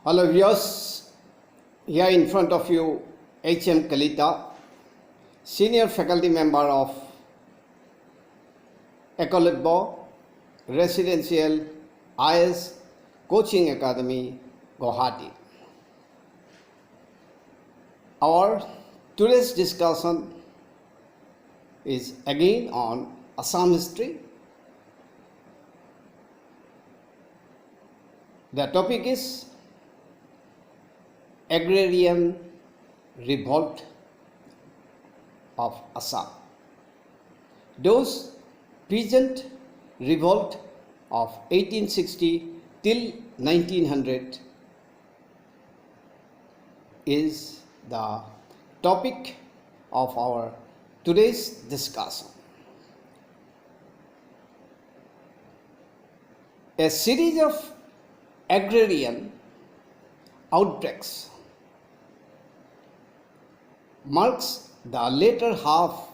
Hello viewers, here in front of you HM Kalita, Senior Faculty Member of Ecolabor Residential IS Coaching Academy, Guwahati. Our today's discussion is again on Assam history. The topic is Agrarian Revolt of Assam. Those peasant revolt of 1860 till 1900 is the topic of our today's discussion. A series of agrarian outbreaks marks the later half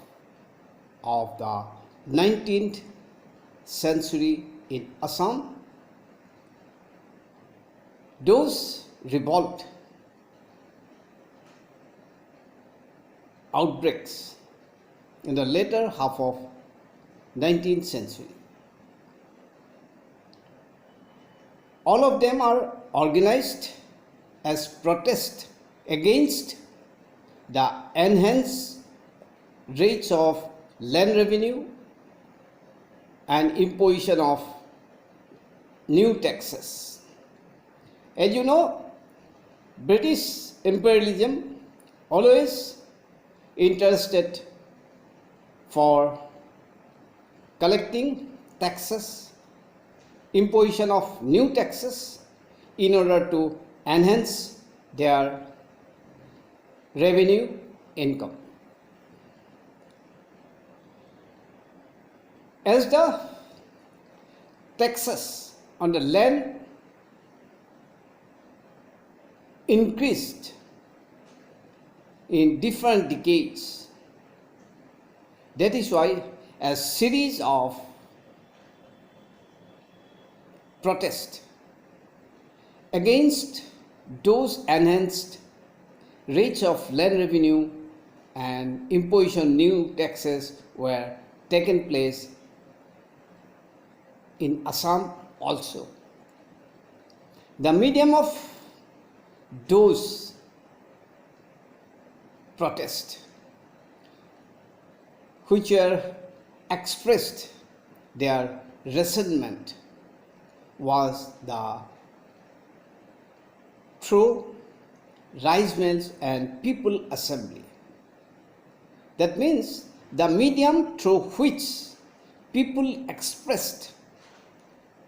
of the 19th century in Assam. Those revolt outbreaks in the later half of 19th century. All of them are organized as protest against the enhanced rates of land revenue and imposition of new taxes. As you know, British imperialism always interested for collecting taxes, imposition of new taxes in order to enhance their revenue income. As the taxes on the land increased in different decades, that is why a series of protests against those enhanced rates of land revenue and imposition new taxes were taken place in Assam also. The medium of those protests which were expressed their resentment was the through rice mills and people assembly. That means the medium through which people expressed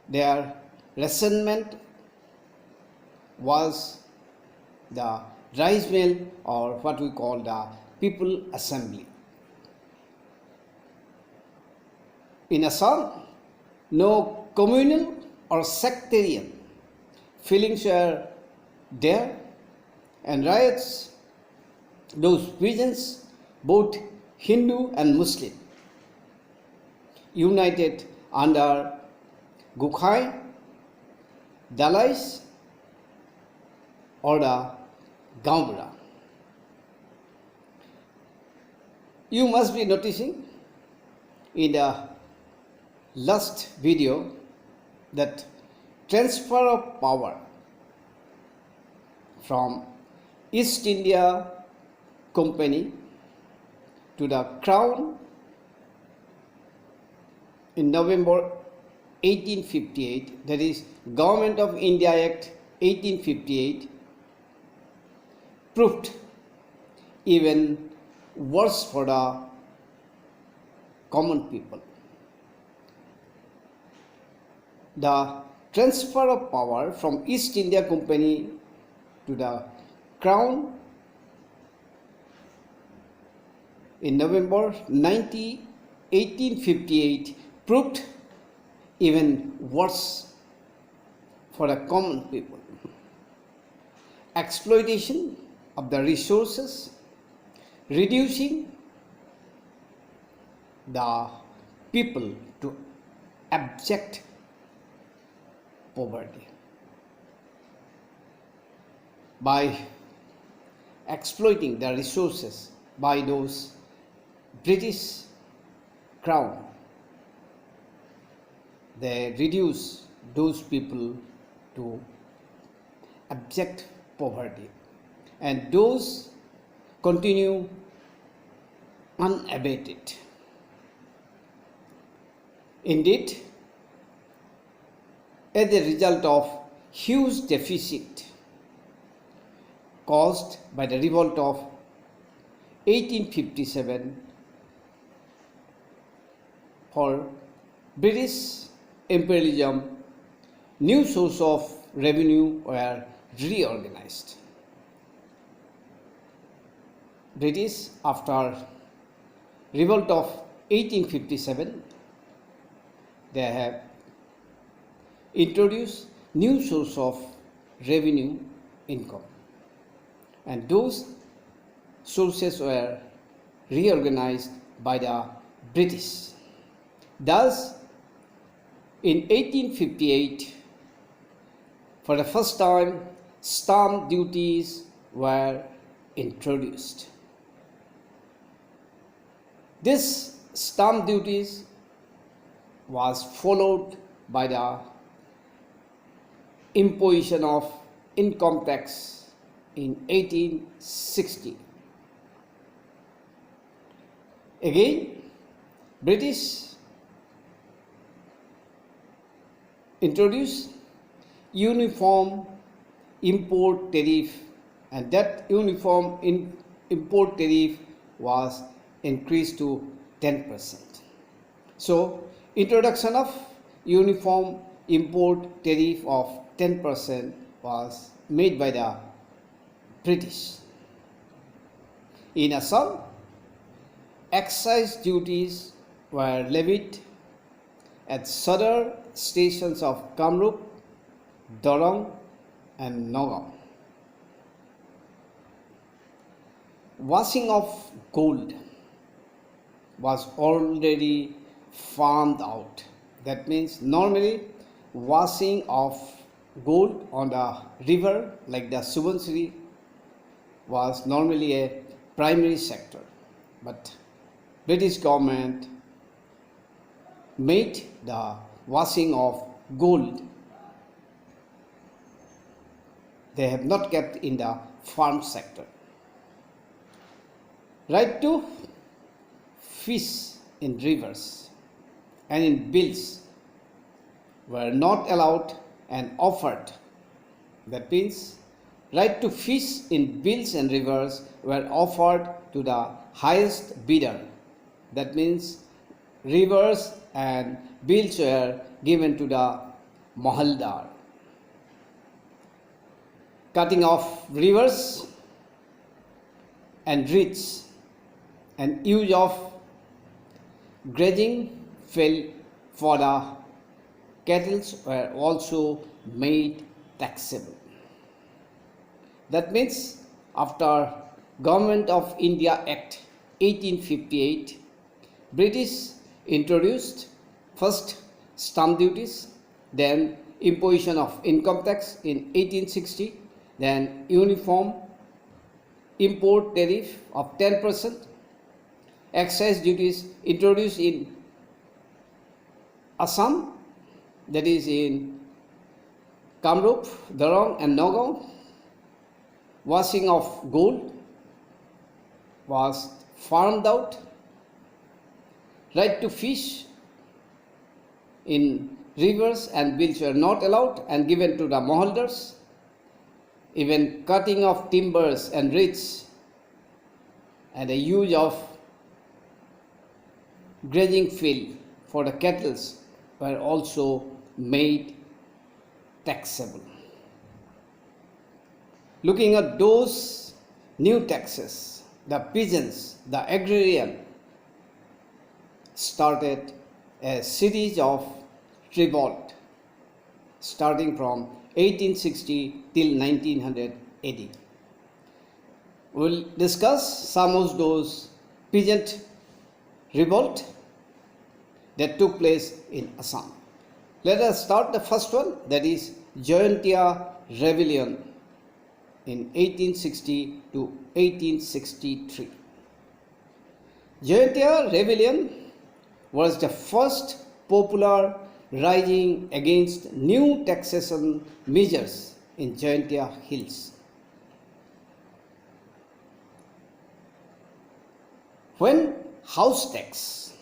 their resentment was the rice mill, or what we call the people assembly. In Assam, no communal or sectarian feelings were there, and riots, those regions, both Hindu and Muslim, united under Gukhai, Dalais, or the Gambara. You must be noticing in the last video that transfer of power from East India Company to the Crown in November 1858, that is Government of India Act 1858, proved even worse for the common people. The transfer of power from East India Company to the Crown in November 1858 proved even worse for the common people. Exploitation of the resources, reducing the people to abject poverty. by exploiting the resources by those British Crown. They reduce those people to abject poverty, and those continue unabated. Indeed, as a result of huge deficit caused by the revolt of 1857, for British imperialism, new sources of revenue were reorganized. British, after revolt of 1857, they have introduced new source of revenue income, and those sources were reorganized by the British. Thus, in 1858, for the first time, stamp duties were introduced. This stamp duties was followed by the imposition of income tax in 1860. Again, British introduced uniform import tariff, and that uniform import tariff was increased to 10%. So, introduction of uniform import tariff of 10% was made by the British. In Assam, excise duties were levied at Sadar stations of Kamrup, Dorong and Nagaon. Washing of gold was already farmed out. That means normally washing of gold on the river like the Subansiri was normally a primary sector, but British government made the washing of gold, they have not kept in the farm sector. Right to fish in rivers and in bills were not allowed and offered. That means right to fish in bills and rivers were offered to the highest bidder. That means rivers and bills were given to the mahaldar. Cutting off rivers and reeds and use of grazing field for the cattle were also made taxable. That means after Government of India Act 1858, British introduced first stamp duties, then imposition of income tax in 1860, then uniform import tariff of 10%, excise duties introduced in Assam, that is in Kamrup, Dorong and Nagaon. Washing of gold was farmed out. Right to fish in rivers and bills were not allowed and given to the mahaldars. Even cutting of timbers and reeds and the use of grazing field for the cattle were also made taxable. Looking at those new taxes, the peasants, the agrarian, started a series of revolt starting from 1860 till 1980. We'll discuss some of those peasant revolt that took place in Assam. Let us start the first one, that is Jayantia Rebellion in 1860 to 1863. Jaintia rebellion was the first popular rising against new taxation measures in Jaintia hills. When house tax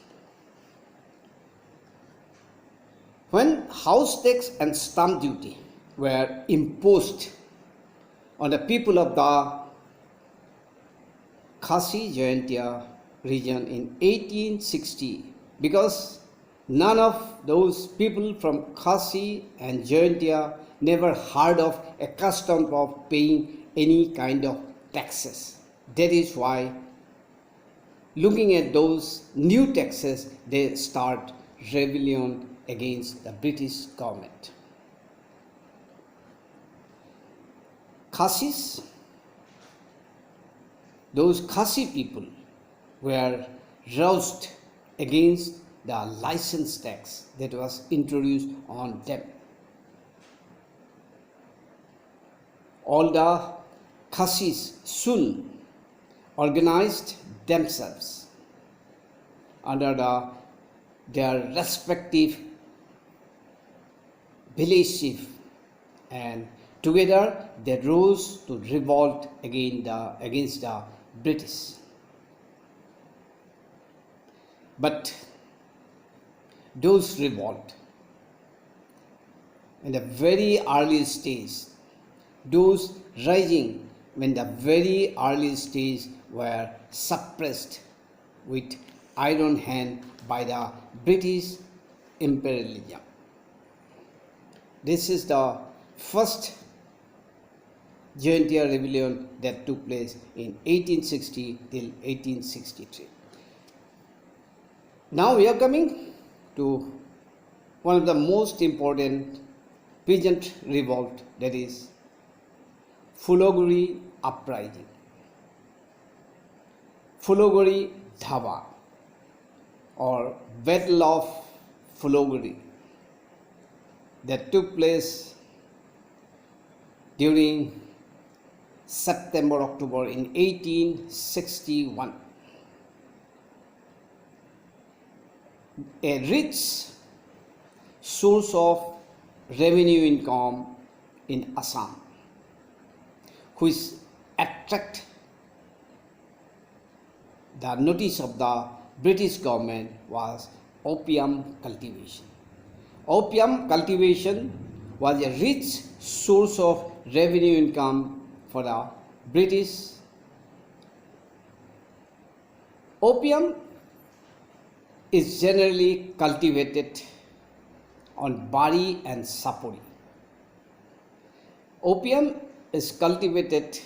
and stamp duty were imposed on the people of the Khasi Jaintia region in 1860, because none of those people from Khasi and Jaintia never heard of a custom of paying any kind of taxes. That is why, looking at those new taxes, they start rebellion against the British government. Khasis, those Khasi people were roused against the license tax that was introduced on them. All the Khasis soon organized themselves under their respective village chief, and together they rose to revolt against the British. But those revolt in the very early stage, those rising in the very early stage were suppressed with iron hand by the British imperialism. This is the first Jaintia rebellion that took place in 1860 till 1863. Now we are coming to one of the most important peasant revolt, that is Fulaguri uprising. Fulaguri Dhaba, or Battle of Fulaguri, that took place during September-October in 1861. A rich source of revenue income in Assam, which attract the notice of the British government, was opium cultivation. Opium cultivation was a rich source of revenue income for the British. Opium is generally cultivated on Bari and Sapori. Opium is cultivated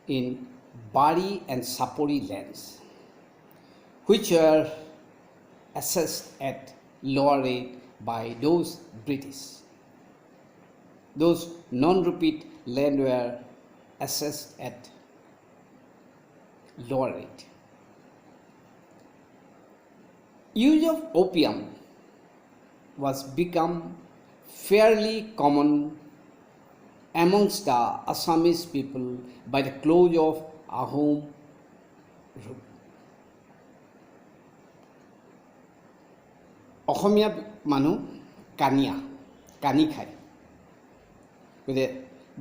in Bari and Sapori lands, which were assessed at lower rate by those British. Those non-repeat land were assessed at lower rate. Use of opium was become fairly common amongst the Assamese people by the close of Ahom rule. Asamiya মানুহ কানি খায়.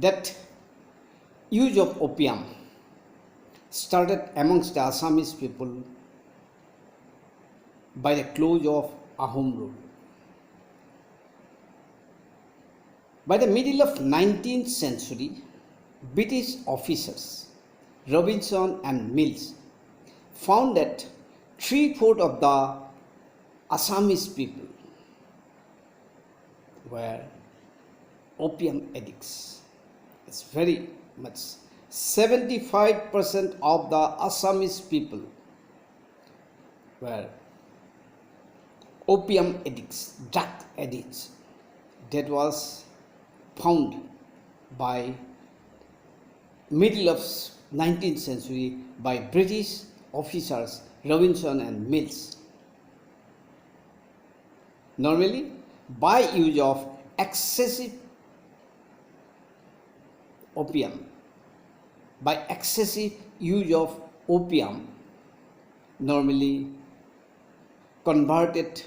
That use of opium started amongst the Assamese people by the close of Ahom rule. By the middle of 19th century, British officers Robinson and Mills found that 3/4 of the Assamese people were opium addicts. It's very much. 75% of the Assamese people were opium addicts, drug addicts. That was found by middle of 19th century by British officers Robinson and Mills. Normally, by use of excessive opium, by excessive use of opium normally converted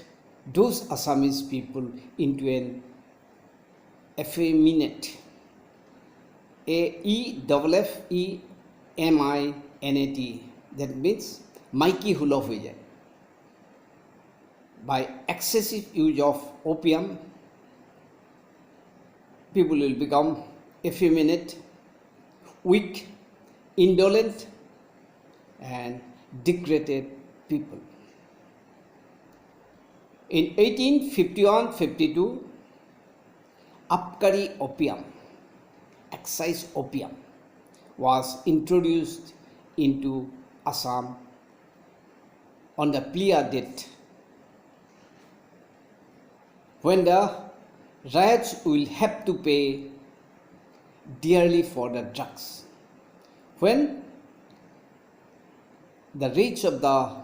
those Assamese people into an effeminate, EFFEMINAT, that means maiki hulo hoye jay. By excessive use of opium, people will become effeminate, weak, indolent, and degraded people. In 1851-52, Abkari opium, excise opium, was introduced into Assam on the clear date when the riots will have to pay dearly for the drugs. When the rates of the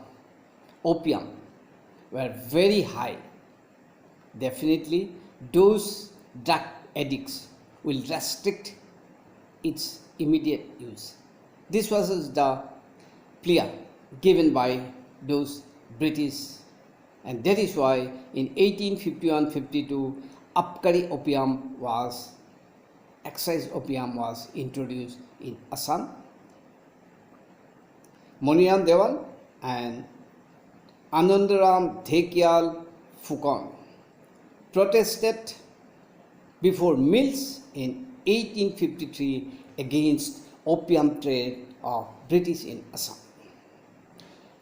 opium were very high, definitely those drug addicts will restrict its immediate use. This was the plea given by those British, and that is why in 1851-52 Abkari opium was, excise opium was introduced in Assam. Moniram Dewan and Anandaram Dhekial Phukon protested before mills in 1853 against opium trade of British in Assam.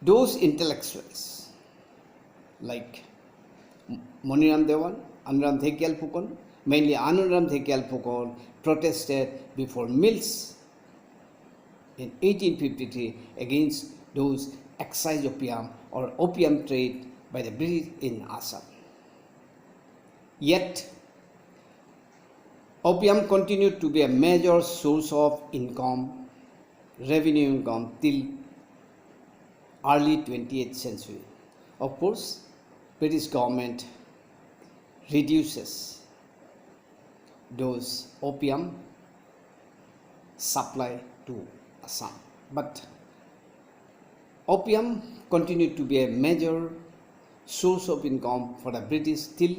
Those intellectuals like Moniram Dewan, Anandaram Dhekial Phukon, mainly Anandaram Dhekial Phukon, protested before mills in 1853 against those excise opium or opium trade by the British in Assam. Yet, opium continued to be a major source of income, revenue income till early 20th century. Of course, British government reduces those opium supply to Assam. But opium continued to be a major source of income for the British till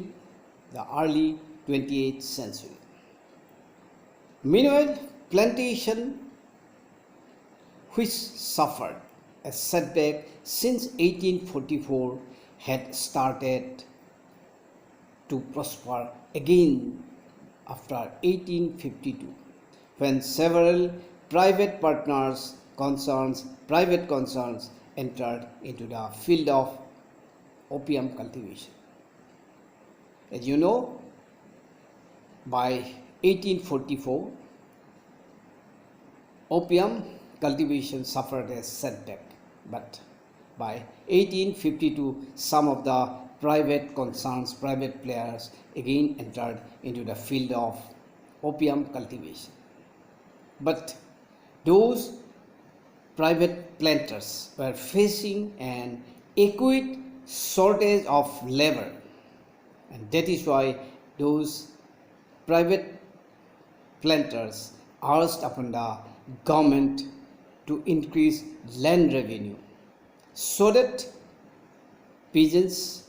the early 28th century. Meanwhile, plantation, which suffered a setback since 1844, had started to prosper again after 1852, when several private concerns entered into the field of opium cultivation. As you know, by 1844, opium cultivation suffered a setback, but by 1852, some of the private players again entered into the field of opium cultivation. But those private planters were facing an acute shortage of labor, and that is why those private planters urged upon the government to increase land revenue so that peasants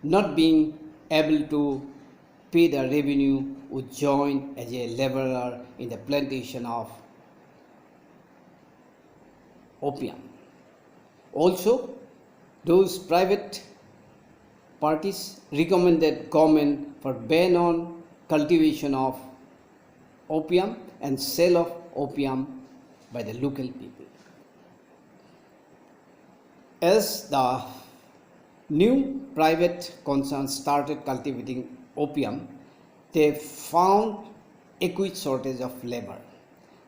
not being able to pay the revenue would join as a laborer in the plantation of opium. Also, those private parties recommended government for ban on cultivation of opium and sale of opium by the local people. As the new private concerns started cultivating opium, they found acute shortage of labor.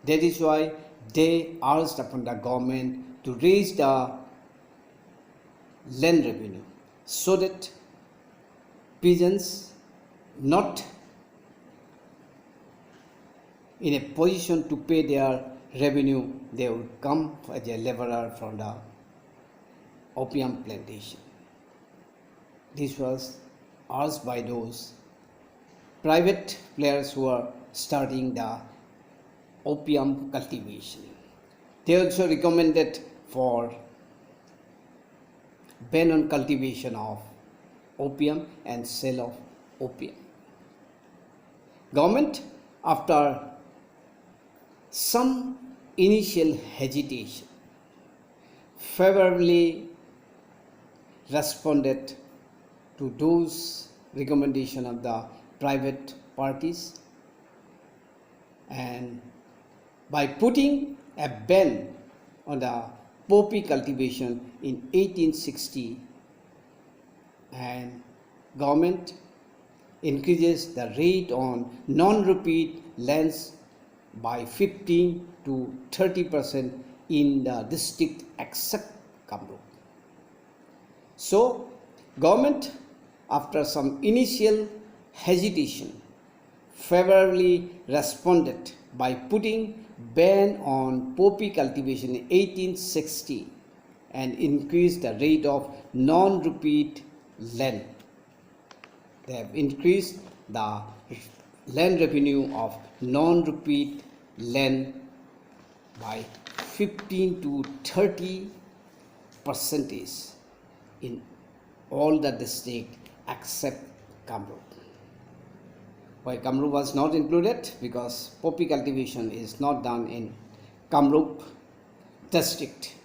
That is why they urged upon the government to raise the land revenue so that peasants not in a position to pay their revenue, they would come as a laborer from the opium plantation. This was urged by those private players who are starting the opium cultivation. They also recommended for ban on cultivation of opium and sale of opium. Government, after some initial hesitation, favorably responded to those recommendations of the private parties, and by putting a ban on the poppy cultivation in 1860, and government increases the rate on non-repeat lands by 15 to 30% in the district except Kamrup. So, government, after some initial hesitation, favorably responded by putting ban on poppy cultivation in 1860 and increased the rate of non-repeat land. They have increased the land revenue of non-repeat land by 15 to 30 percentage in all the district except Kamrup. Why Kamrup was not included? Because poppy cultivation is not done in Kamrup district.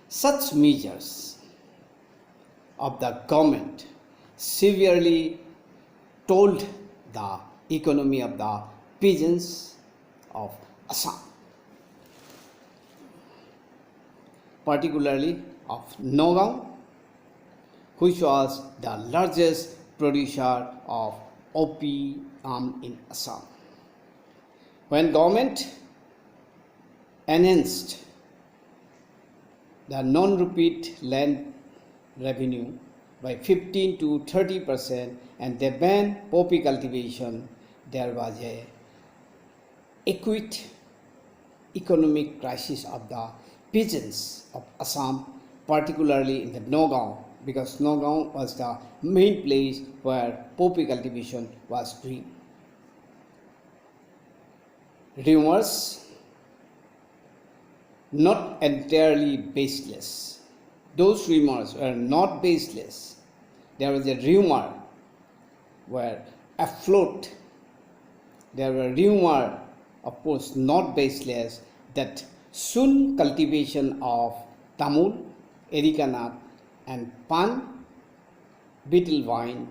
Such measures of the government severely told the economy of the peasants of Assam, particularly of Nagaon, which was the largest producer of opium in Assam. When government enhanced the non-repeat land revenue by 15 to 30% and they banned poppy cultivation, there was a acute economic crisis of the peasants of Assam, particularly in the Nagaon, because Nagaon was the main place where poppy cultivation was doing. Rumors, not entirely baseless. Those rumors were not baseless. There was a rumor were afloat. There were rumor, of course not baseless, that soon cultivation of Tamul, Erica nut and Pan, betel vine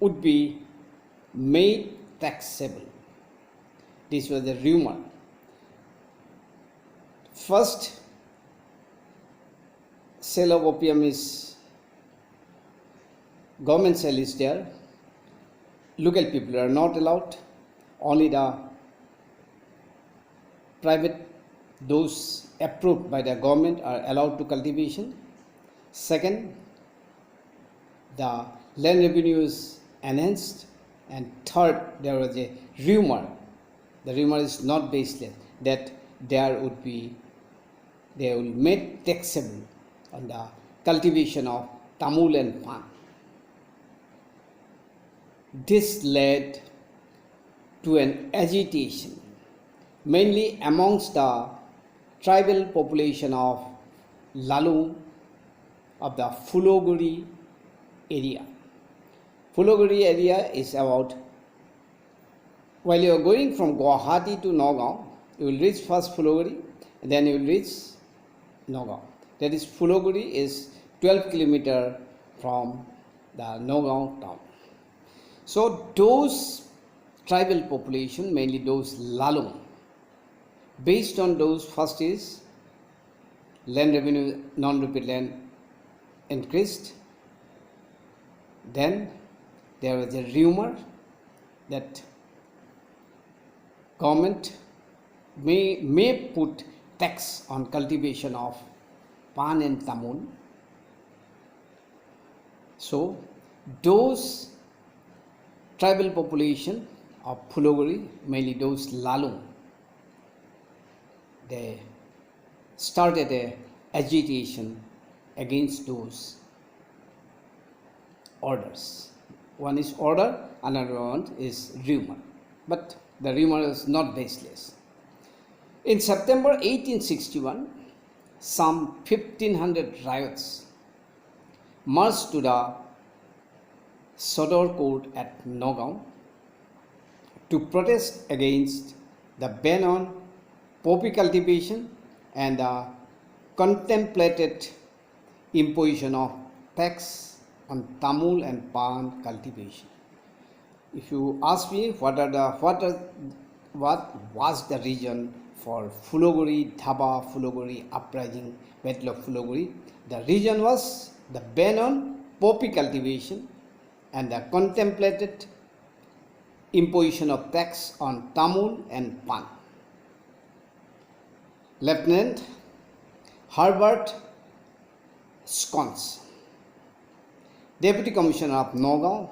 would be made taxable. This was a rumor. First, sale of opium is, government sale is there. Local people are not allowed. Only the private, those approved by the government, are allowed to cultivation. Second, the land revenue is enhanced. And third, there was a rumor, the rumor is not baseless, that they will make taxable on the cultivation of Tamul and Pan. This led to an agitation, mainly amongst the tribal population of Lalung of the Fuloguri area. Fuloguri area is about, while you are going from Guwahati to Nagaon, you will reach first Fuloguri, and then you will reach Nagaon. That is, Fuloguri is 12 kilometers from the Nagaon town. So those tribal population, mainly those Lalung, based on those, first is land revenue, non-repeat land increased. Then there was a rumor that government may put tax on cultivation of Pan and Tamul. So those tribal population of Fuloguri, mainly those Lalung, they started a agitation against those orders. One is order, another one is rumor. But the rumor is not baseless. In September 1861, some 1500 riots marched to the Sodor Court at Nagaon to protest against the ban on poppy cultivation and the contemplated imposition of tax on Tamul and Pan cultivation. If you ask me what was the reason for Fuloguri Dhaba Fuloguri uprising, Battle of Fuloguri, the reason was the ban on poppy cultivation and the contemplated imposition of tax on Tamul and Pan. Lieutenant Herbert Scones, Deputy Commissioner of Nagaon,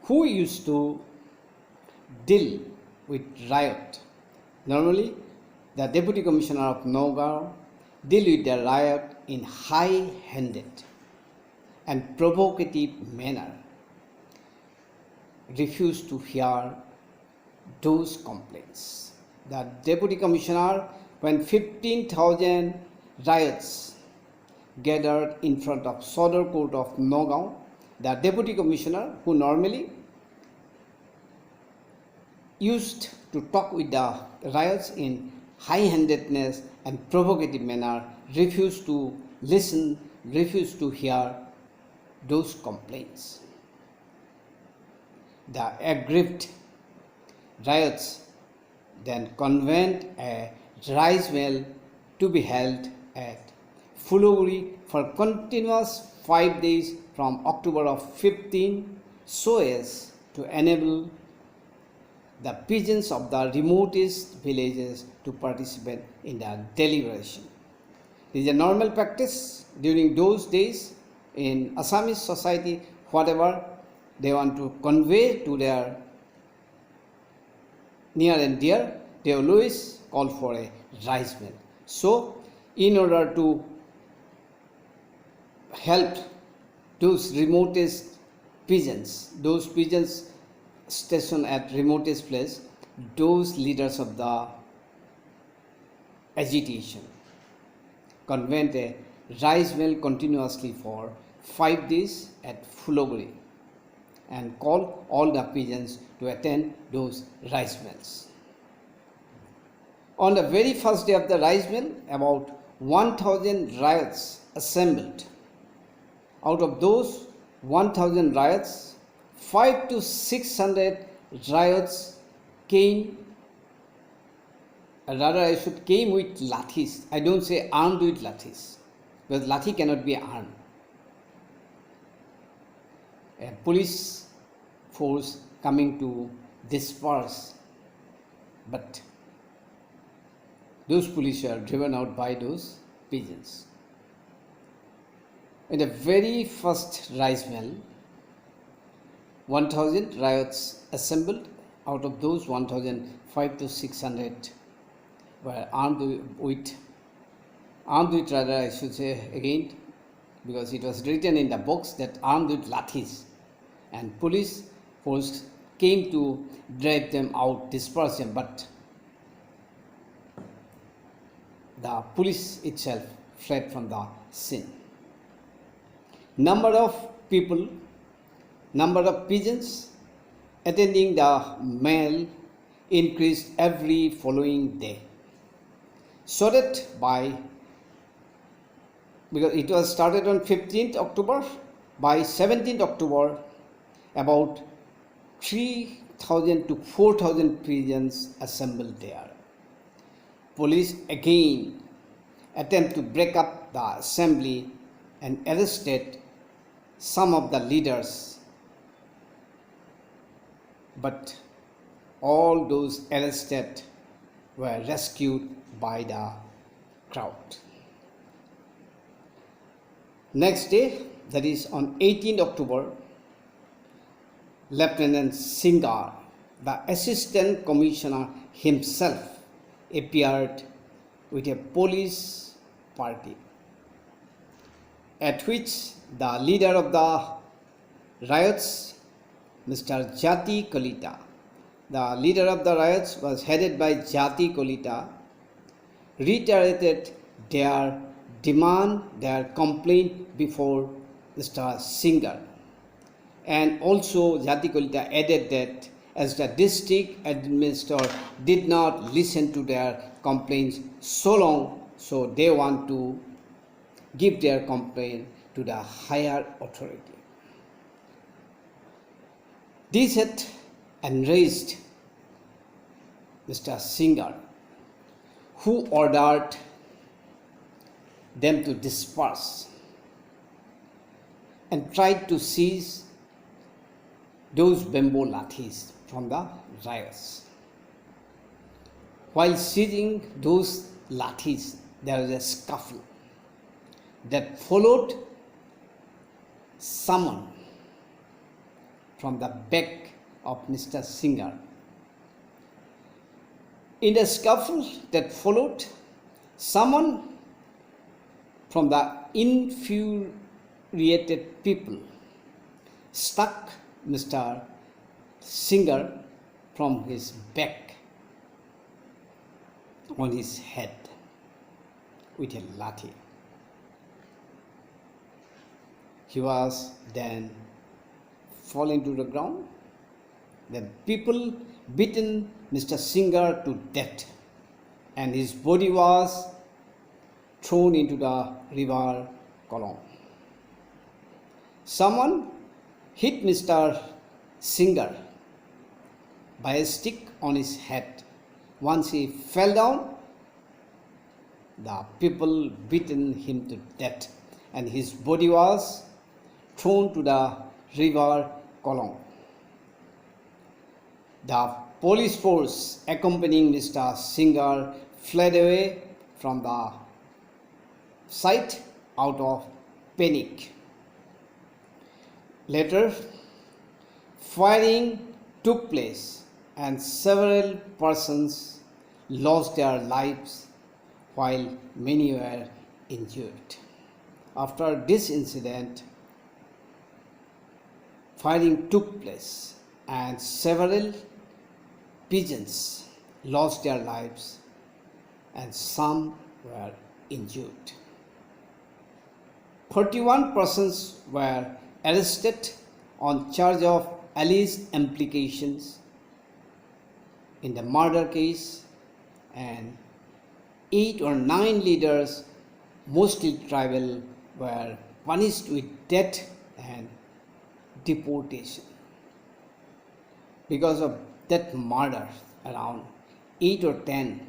who used to deal with riot. Normally, the Deputy Commissioner of Nagaon deal with the riot in high-handed and provocative manner, refused to hear those complaints. The Deputy Commissioner, when 15,000 riots gathered in front of Sodor Court of Nagaon, the Deputy Commissioner, who normally used to talk with the riots in high-handedness and provocative manner, refused to listen, refused to hear those complaints. The aggrieved riots then convened a rice mill to be held at Fuloguri for continuous 5 days from October of 15, so as to enable the peasants of the remotest villages to participate in the deliberation. This is a normal practice during those days in Assamese society. Whatever they want to convey to their near and dear, they always call for a rice mill. So, in order to help those remotest peasants, those peasants stationed at remotest place, those leaders of the agitation convened a rice mill continuously for 5 days at Fuloguri and called all the peasants to attend those rice mills. On the very first day of the rice mill, about 1,000 riots assembled. Out of those 1,000 riots, 500 to 600 riots came, rather I should came with lathis. I don't say armed with lathis, because lathi cannot be armed. A police force coming to disperse, but those police are driven out by those peasants. In the very first rice mill, 1,000 riots assembled. Out of those 1,000, 500 to 600 were armed with rather I should say again, because it was written in the books that armed with lathis, and police force came to drive them out, disperse them, but the police itself fled from the scene. Number of people, number of peasants attending the mill increased every following day, so that because it was started on 15th October, by 17th October, about 3,000 to 4,000 peasants assembled there. Police again attempt to break up the assembly and arrested some of the leaders, but all those arrested were rescued by the crowd. Next day, that is on 18th October, Lieutenant Singar, the Assistant Commissioner himself, appeared with a police party, at which the leader of the riots, Mr. Jati Kalita, the leader of the riots was headed by Jati Kalita, reiterated their demand, their complaint before Mr. Singer. And also Jati Kalita added that as the district administrator did not listen to their complaints so long, so they want to give their complaint to the higher authority. This had enraged Mr. Singer, who ordered them to disperse and tried to seize those bamboo lathis from the riots. While seizing those lathis, there was a scuffle that followed. Someone from the back of Mr. Singer. In the scuffle that followed, someone from the infuriated people struck Mr. Singer from his back on his head with a lathi. He was then falling to the ground. The people beaten Mr. Singer to death, and his body was thrown into the river Kolong. Someone hit Mr. Singer by a stick on his head. Once he fell down, the people beaten him to death, and his body was thrown to the river Kolong. The police force accompanying Mr. Singer fled away from the site out of panic. Later, firing took place and several persons lost their lives while many were injured. After this incident, firing took place and several pigeons lost their lives and some were injured. 31 persons were arrested on charge of alleged implications in the murder case, and 8 or 9 leaders, mostly tribal, were punished with death and deportation. Because of that murder, around 8 or 10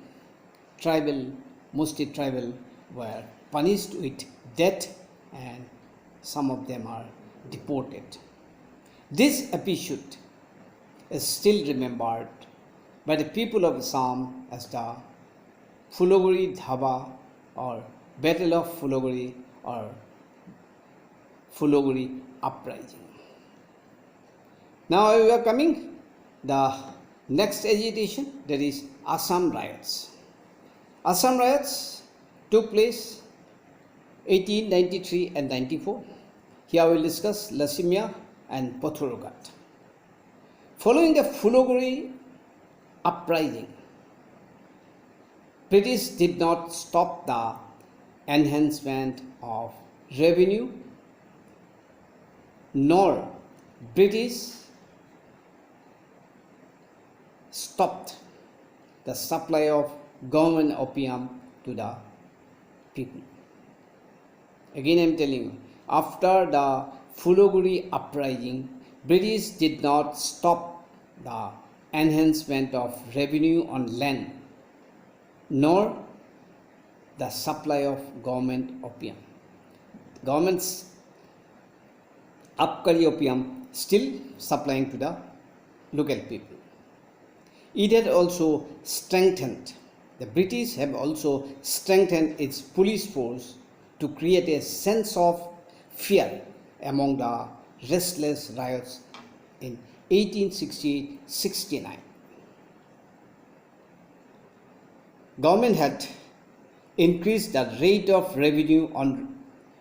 tribal, mostly tribal, were punished with death and some of them are deported. This episode is still remembered by the people of Assam as the Fuloguri Dhaba or Battle of Fuloguri or Fuloguri Uprising. Now we are coming the next agitation, that is Assam riots. Assam riots took place 1893 and 94. Here we will discuss Lasimia and Pothurugat. Following the Fuloguri uprising, British did not stop the enhancement of revenue, nor British stopped the supply of government opium to the people. Again I am telling you, after the Fuloguri uprising, British did not stop the enhancement of revenue on land, nor the supply of government opium. Government's Abkari opium still supplying to the local people. It had also strengthened, the British have also strengthened its police force to create a sense of fear among the restless riots in 1868-69. Government had increased the rate of revenue on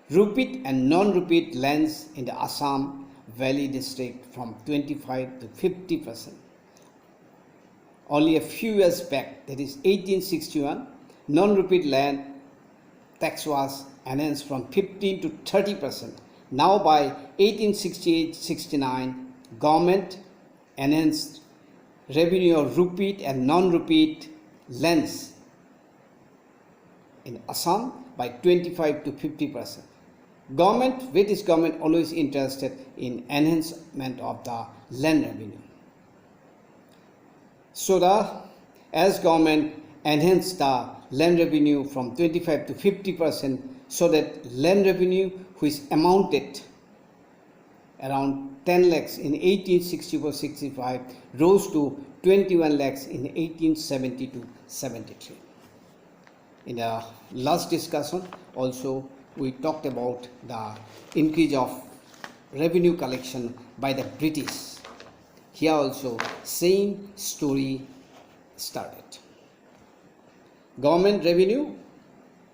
repeat and non-repeat lands in the Assam Valley district from 25 to 50%. only a few years back, that is 1861, non-rupee land tax was enhanced from 15 to 30%. Now by 1868-69, government enhanced revenue of rupee and non-rupee lands in Assam by 25 to 50%. British government always interested in enhancement of the land revenue. So as government enhanced the land revenue from 25 to 50%, so that land revenue which amounted around 10 lakhs in 1864-65 rose to 21 lakhs in 1872-73. In the last discussion also we talked about the increase of revenue collection by the British. Here also same story started. Government revenue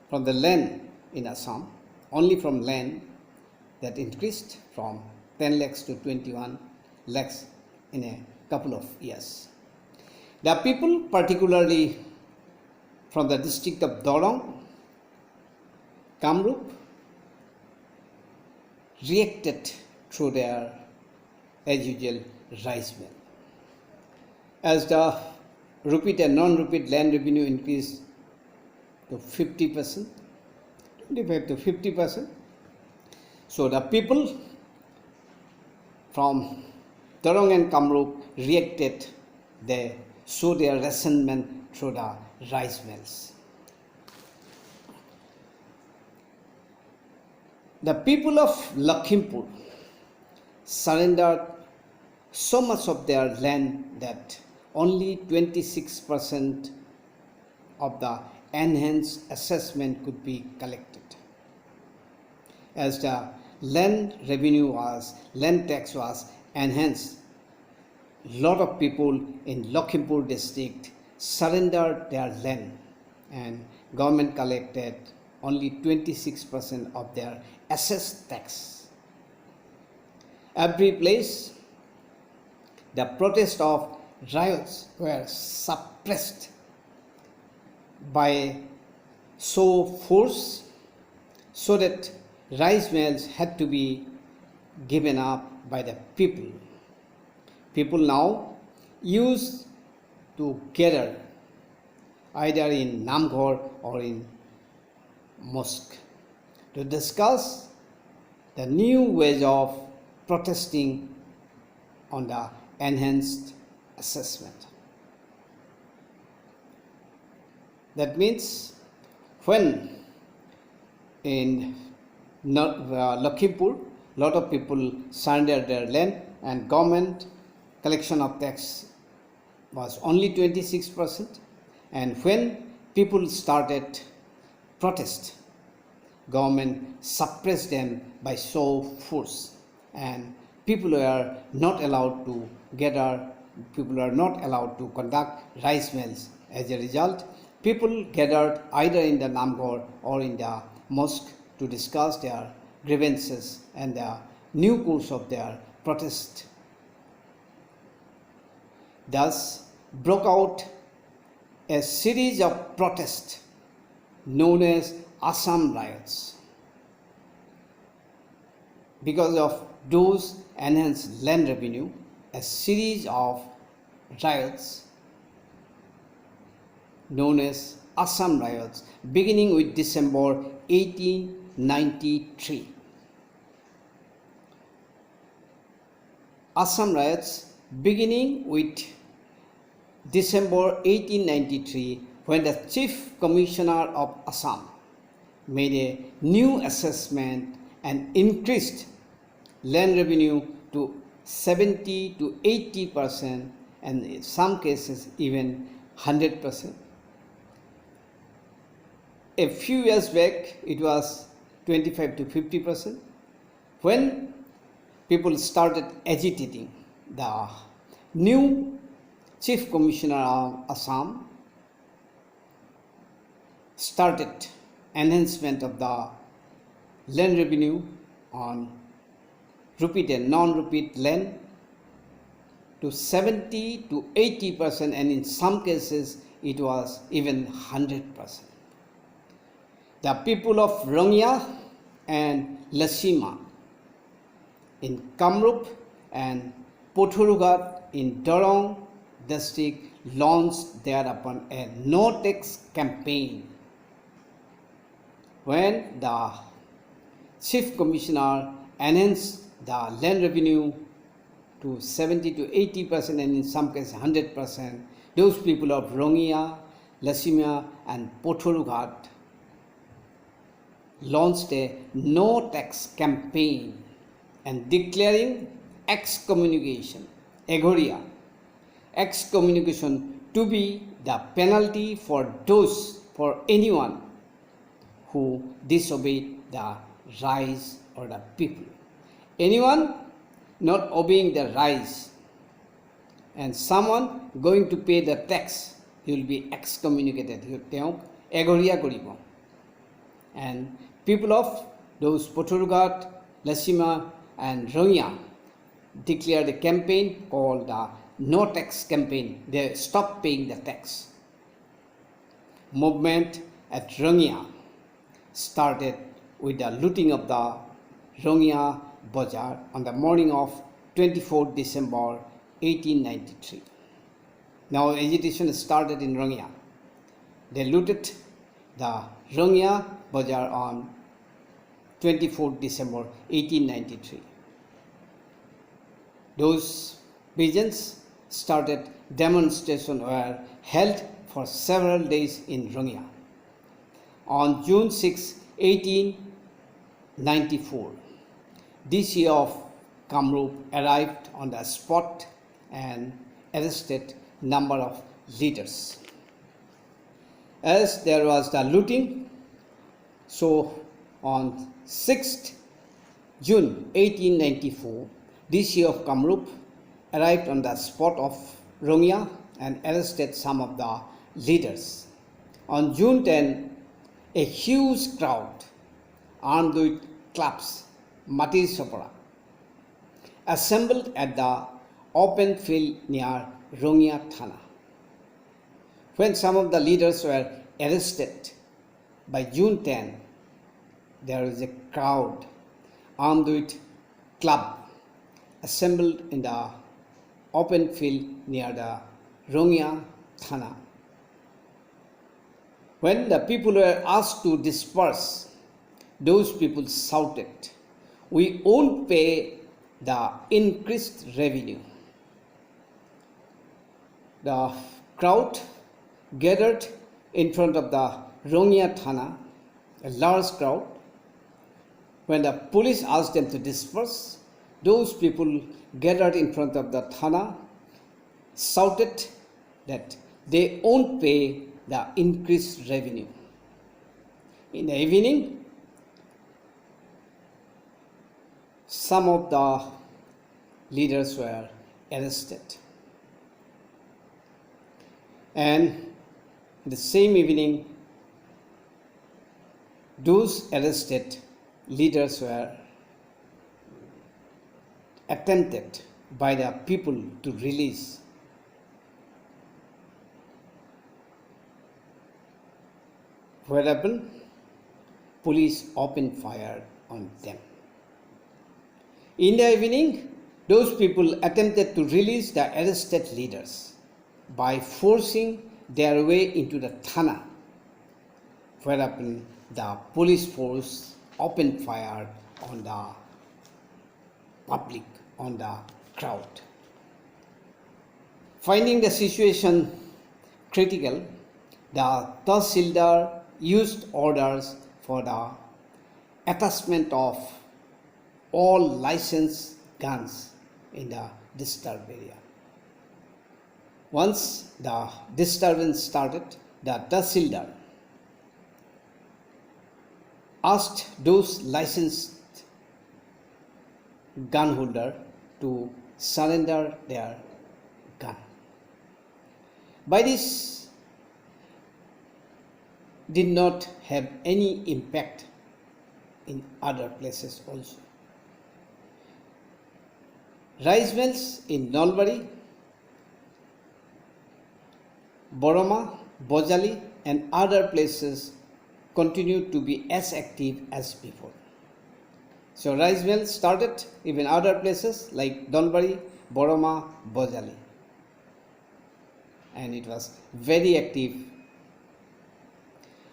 from the land in Assam, only from land, that increased from 10 lakhs to 21 lakhs in a couple of years. The people, particularly from the district of Dorong, Kamrup, reacted through their, as usual, rice mill. As the rupee and non-rupee land revenue increased to 50%, 25 to 50%, so the people from Dorong and Kamrup reacted. They showed their resentment through the rice mills. The people of Lakhimpur surrendered so much of their land that only 26% of the enhanced assessment could be collected. As the land tax was enhanced, lot of people in Lakhimpur district surrendered their land and government collected only 26% of their assessed tax. Every place, the protest of riots were suppressed by show force, so that rice mills had to be given up by the people. People now used to gather either in Namghar or in mosque to discuss the new ways of protesting on the enhanced assessment. That means when in Lakhimpur, lot of people surrendered their land and government collection of tax was only 26%, and when people started protest, government suppressed them by show force, and people were not allowed to gather, people were not allowed to conduct rice mills. As a result, people gathered either in the Namghar or in the mosque to discuss their grievances and the new course of their protest. Thus broke out a series of protests known as Assam riots. Because of those enhanced land revenue, a series of riots known as Assam riots beginning with December 1893. Assam riots beginning with December 1893, when the Chief Commissioner of Assam made a new assessment and increased land revenue to 70 to 80%, and in some cases even 100%. A few years back it was 25 to 50%. When people started agitating, the new Chief Commissioner of Assam started enhancement of the land revenue on rupee and non-rupee land to 70 to 80%, and in some cases it was even 100%. The people of Rongya and Lasima in Kamrup and Pothurugat in Dorong district launched thereupon a no-tax campaign. When the Chief Commissioner enhanced the land revenue to 70 to 80%, and in some cases 100%, those people of Rongya, Lasima and Pothurugat launched a no-tax campaign and declaring excommunication, Agrarian, excommunication to be the penalty for anyone who disobeyed the rights of the people. Anyone not obeying the rights and someone going to pay the tax, he will be excommunicated. Agrarian koribo. And people of those Pothurugat, Lasima and Rongya declared a campaign called the No Tax Campaign. They stopped paying the tax. Movement at Rongya started with the looting of the Rongya Bazaar on the morning of 24 December 1893. Now agitation started in Rongya. They looted the Rongya Bazaar on 24 December 1893. Those peasants started demonstrations were held for several days in Rongya. On June 6, 1894, DC of Kamrup arrived on the spot and arrested number of leaders. As there was the looting, so on 6th June 1894, DC of Kamrup arrived on the spot of Rongya and arrested some of the leaders. On June 10, a huge crowd armed with clubs, Mati Sopara, assembled at the open field near Rongya Thana. When some of the leaders were arrested, by June 10, there was a crowd armed with club assembled in the open field near the Rongya Thana. When the people were asked to disperse, those people shouted, "We won't pay the increased revenue." The crowd gathered in front of the Rongya Thana, a large crowd. When the police asked them to disperse, those people gathered in front of the Thana shouted that they won't pay the increased revenue. In the evening, some of the leaders were arrested. And the same evening, those arrested leaders were attempted by the people to release. What happened? Police opened fire on them. In the evening, those people attempted to release the arrested leaders by forcing their way into the Thana. What happened? The police force opened fire on the public, on the crowd. Finding the situation critical, the Tahsildar used orders for the attachment of all licensed guns in the disturbed area. Once the disturbance started, the Tahsildar asked those licensed gun holder to surrender their gun. By this, did not have any impact in other places also. Rice mills in Nalbari Boroma, Bojali, and other places continued to be as active as before. So rice mills started even other places like Donbari, Boroma, Bojali, and it was very active.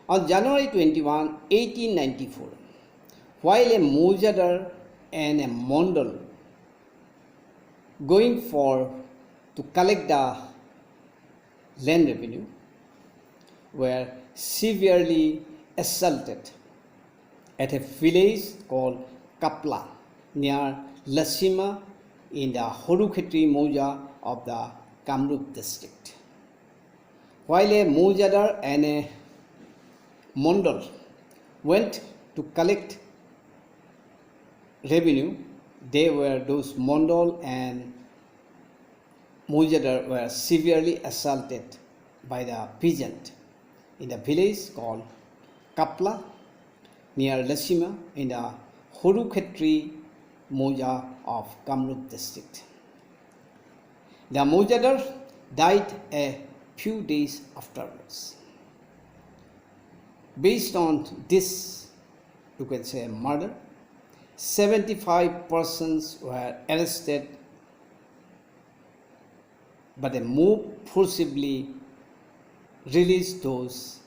On January 21, 1894, while a Mojadar and a Mondal going to collect the land revenue were severely assaulted at a village called Kapla near Lasima in the Horukhetri Moja of the Kamrup district. While a Mojadar and a Mondal went to collect revenue, those Mondal and Mojadar were severely assaulted by the peasant in the village called Kapla near Lasima in the Horukhetri Moja of Kamrup district. The Mojadar died a few days afterwards. Based on this, you can say, murder, 75 persons were arrested, but a mob forcibly released those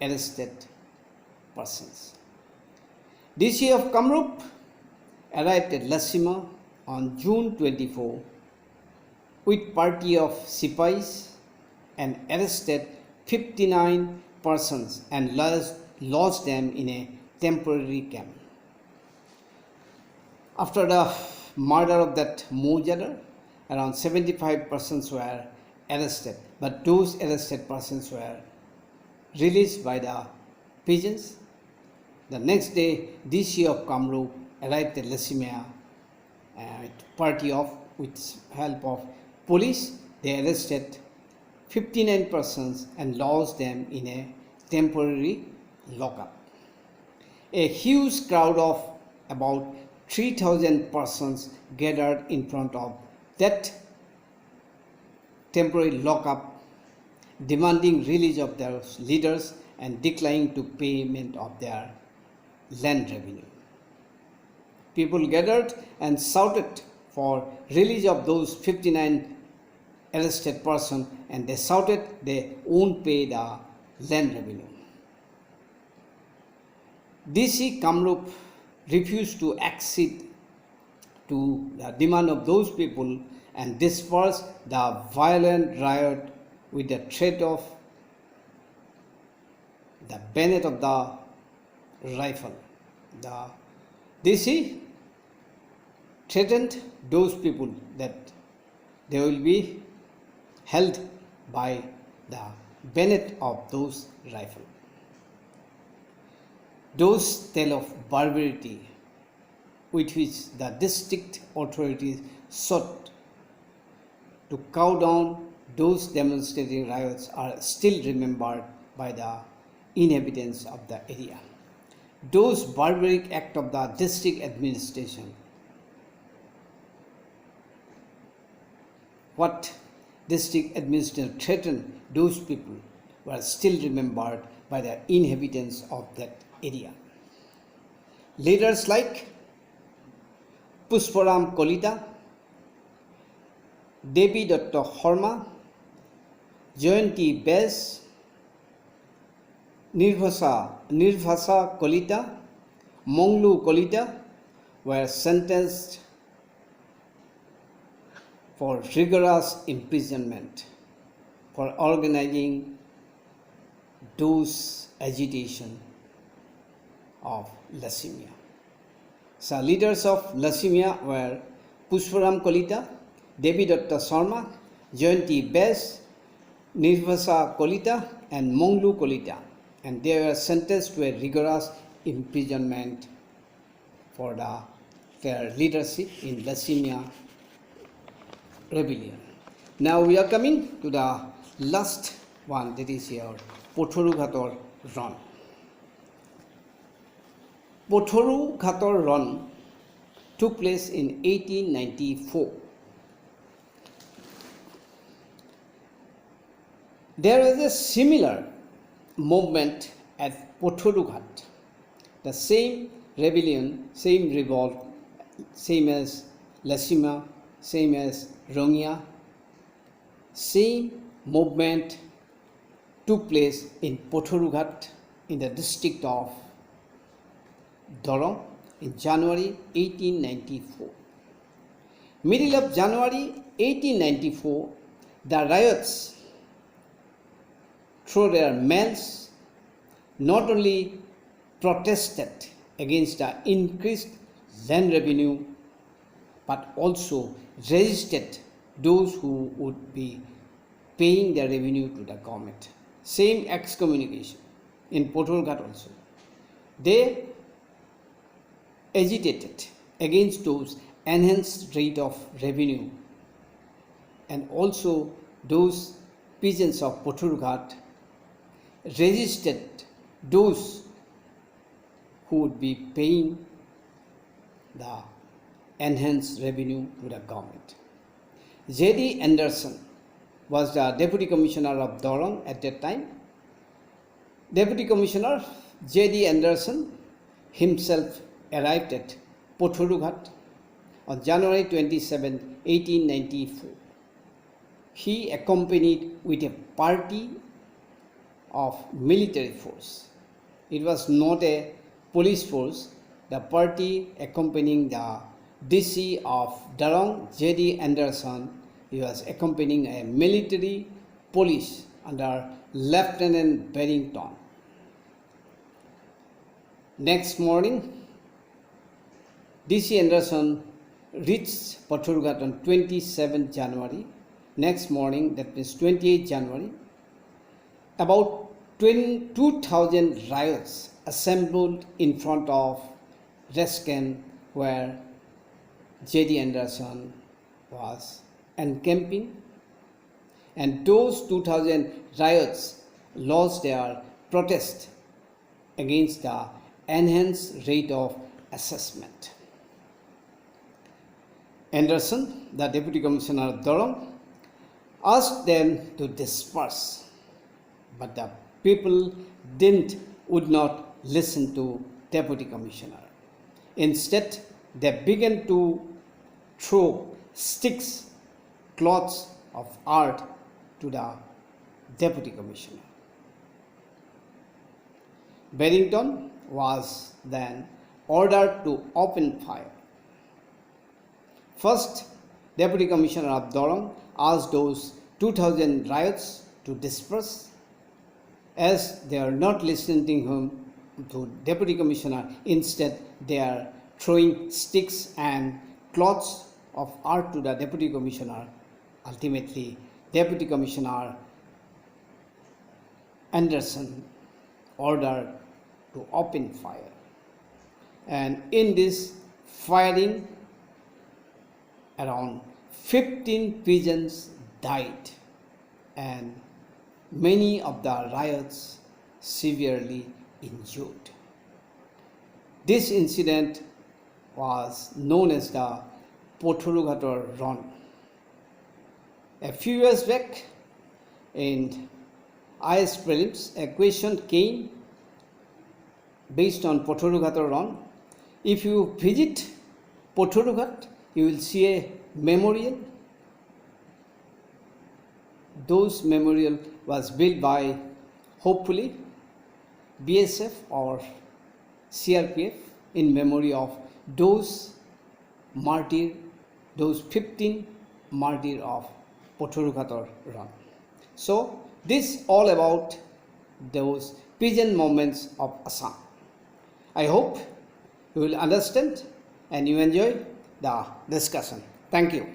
arrested persons. DC of Kamrup arrived at Lasima on June 24 with party of Sipais and arrested 59 persons and lodged them in a temporary camp. After the murder of that Mojadar, around 75 persons were arrested, but those arrested persons were released by the peasants. The next day, DC of Kamrup arrived at Lasima with help of police. They arrested 59 persons and lodged them in a temporary lockup. A huge crowd of about 3,000 persons gathered in front of that temporary lockup, demanding release of their leaders and declining to payment of their land revenue. People gathered and shouted for release of those 59 arrested persons, and they shouted they won't pay the land revenue. DC Kamrup refused to accede to the demand of those people and dispersed the violent riot with the threat of the bayonet of the rifle. The DC threatened those people that they will be held by the bayonet of those rifles. Those tale of barbarity with which the district authorities sought to cow down those demonstrating riots are still remembered by the inhabitants of the area. Those barbaric acts of the district administration, what district administration threatened those people, were still remembered by the inhabitants of that area. Leaders like Pushparam Kalita, Devi Datta Horma, Jayanti Bes, Nirvasa Kalita, Monglu Kalita were sentenced for rigorous imprisonment for organizing those agitation of Lasima. So leaders of Lasima were Pushparam Kalita, Devi Datta Sharma, Jayanti Bes, Nirvasa Kalita and Monglu Kalita, and they were sentenced to a rigorous imprisonment for their leadership in Lasima rebellion. Now we are coming to the last one, that is your Pothoru Ghator run. Pothoru Ghator run took place in 1894. There was a similar movement at Pothorughat. The same rebellion, same revolt, same as Lasima, same as Rongya, same movement took place in Pothorughat in the district of Dorong in January 1894. Middle of January 1894, the riots through their males not only protested against the increased land revenue but also resisted those who would be paying their revenue to the government. Same excommunication in Pothorughat also. They agitated against those enhanced rate of revenue, and also those peasants of Pothorughat resisted those who would be paying the enhanced revenue to the government. J.D. Anderson was the Deputy Commissioner of Dorong at that time. Deputy Commissioner J.D. Anderson himself arrived at Pothorughat on January 27, 1894. He accompanied with a party of military force. It was not a police force. The party accompanying the DC of Dorong, J.D. Anderson, he was accompanying a military police under Lieutenant Barrington. Next morning, DC Anderson reached Pothorughat on 27 January. Next morning, that means 28 January, about 2,000 riots assembled in front of Rescan where J.D. Anderson was encamping, and those 2,000 riots lodged their protest against the enhanced rate of assessment. Anderson, the Deputy Commissioner of Dorong, asked them to disperse, but the people would not listen to Deputy Commissioner. Instead, they began to throw sticks, cloths of earth to the Deputy Commissioner. Barrington was then ordered to open fire. First, Deputy Commissioner of Dorong asked those 2,000 riots to disperse. As they are not listening to him, to Deputy Commissioner, instead they are throwing sticks and cloths of earth to the Deputy Commissioner. Ultimately, Deputy Commissioner Anderson ordered to open fire. And in this firing, around 15 peasants died and many of the riots severely injured. This incident was known as the Pothorughat Run. A few years back in IS prelims, a question came based on Pothorughat Run. If you visit Pothorughat, you will see a memorial. Those memorial was built by, hopefully, BSF or CRPF in memory of those martyrs, those 15 martyrs of Pothorughat Run. So, this all about those peasant movements of Assam. I hope you will understand and you enjoy the discussion. Thank you.